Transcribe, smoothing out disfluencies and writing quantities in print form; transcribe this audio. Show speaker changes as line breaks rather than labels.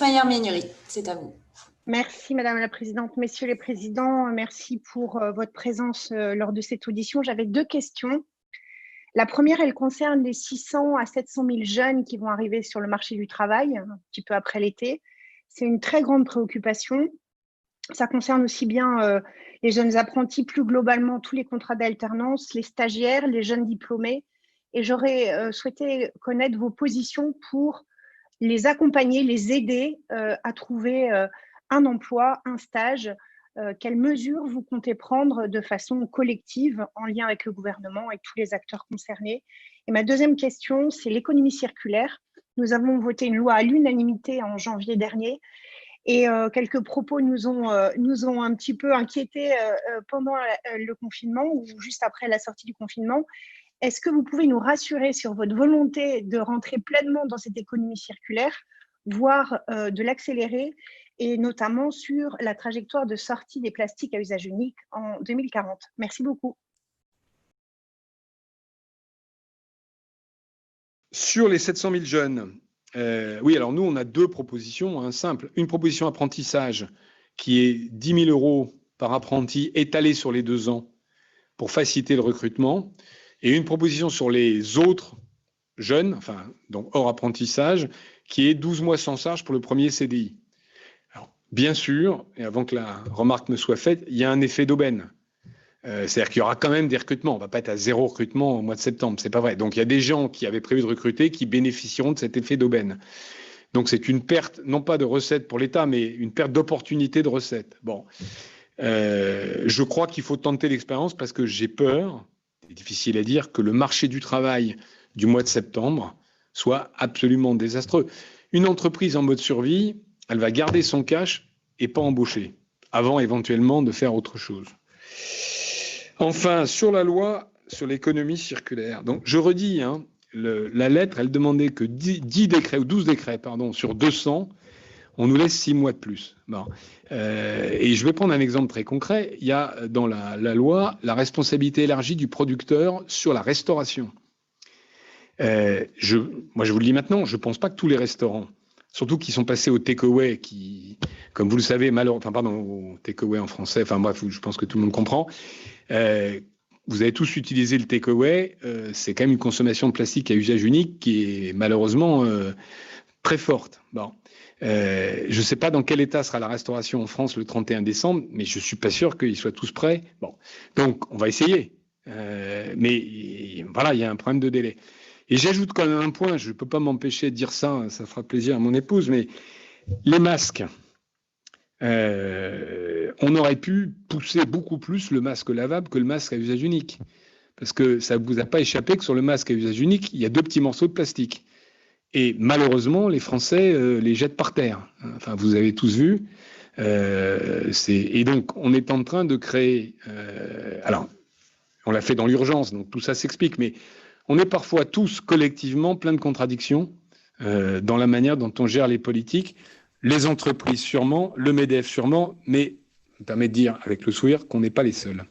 Meyer-Ménury, c'est à vous.
Merci Madame la Présidente. Messieurs les Présidents, merci pour votre présence lors de cette audition. J'avais 2 questions. La première, elle concerne les 600 à 700 000 jeunes qui vont arriver sur le marché du travail un petit peu après l'été. C'est une très grande préoccupation. Ça concerne aussi bien les jeunes apprentis, plus globalement tous les contrats d'alternance, les stagiaires, les jeunes diplômés. Et j'aurais souhaité connaître vos positions pour les accompagner, les aider à trouver un emploi, un stage. Quelles mesures vous comptez prendre de façon collective en lien avec le gouvernement et tous les acteurs concernés? Et ma deuxième question, c'est l'économie circulaire. Nous avons voté une loi à l'unanimité en janvier dernier et quelques propos nous ont un petit peu inquiétés pendant le confinement ou juste après la sortie du confinement. Est-ce que vous pouvez nous rassurer sur votre volonté de rentrer pleinement dans cette économie circulaire, voire de l'accélérer, et notamment sur la trajectoire de sortie des plastiques à usage unique en 2040? Merci beaucoup.
Sur les 700 000 jeunes, oui, alors nous, on a 2 propositions simples. Une proposition apprentissage qui est 10 000 € par apprenti étalé sur les 2 ans pour faciliter le recrutement. Et une proposition sur les autres jeunes, enfin, donc hors apprentissage, qui est 12 mois sans charge pour le premier CDI. Alors, bien sûr, et avant que la remarque me soit faite, il y a un effet d'aubaine. C'est-à-dire qu'il y aura quand même des recrutements. On ne va pas être à 0 recrutement au mois de septembre. C'est pas vrai. Donc, il y a des gens qui avaient prévu de recruter qui bénéficieront de cet effet d'aubaine. Donc, c'est une perte, non pas de recettes pour l'État, mais une perte d'opportunité de recettes. Bon. Je crois qu'il faut tenter l'expérience parce que j'ai peur, c'est difficile à dire, que le marché du travail du mois de septembre soit absolument désastreux. Une entreprise en mode survie, elle va garder son cash et pas embaucher, avant éventuellement de faire autre chose. Enfin, sur la loi sur l'économie circulaire, donc je redis, la lettre, elle demandait que 10 décrets, ou 12 décrets, pardon, sur 200, on nous laisse 6 mois de plus. Bon. Et je vais prendre un exemple très concret. Il y a dans la loi la responsabilité élargie du producteur sur la restauration. Moi, je vous le dis maintenant, je ne pense pas que tous les restaurants, surtout qui sont passés au take-away, qui, comme vous le savez, au take-away en français, enfin bref, je pense que tout le monde comprend. Vous avez tous utilisé le take-away. C'est quand même une consommation de plastique à usage unique qui est malheureusement très forte. Bon. Je ne sais pas dans quel état sera la restauration en France le 31 décembre, mais je ne suis pas sûr qu'ils soient tous prêts. Bon. Donc, on va essayer. Mais voilà, il y a un problème de délai. Et j'ajoute quand même un point, je ne peux pas m'empêcher de dire ça, ça fera plaisir à mon épouse, mais les masques, on aurait pu pousser beaucoup plus le masque lavable que le masque à usage unique. Parce que ça ne vous a pas échappé que sur le masque à usage unique, il y a 2 petits morceaux de plastique. Et malheureusement, les Français les jettent par terre. Enfin, vous avez tous vu. Et donc, on est en train de créer... alors, on l'a fait dans l'urgence, donc tout ça s'explique, mais on est parfois tous collectivement plein de contradictions dans la manière dont on gère les politiques. Les entreprises sûrement, le MEDEF sûrement, mais ça me permet de dire avec le sourire qu'on n'est pas les seuls.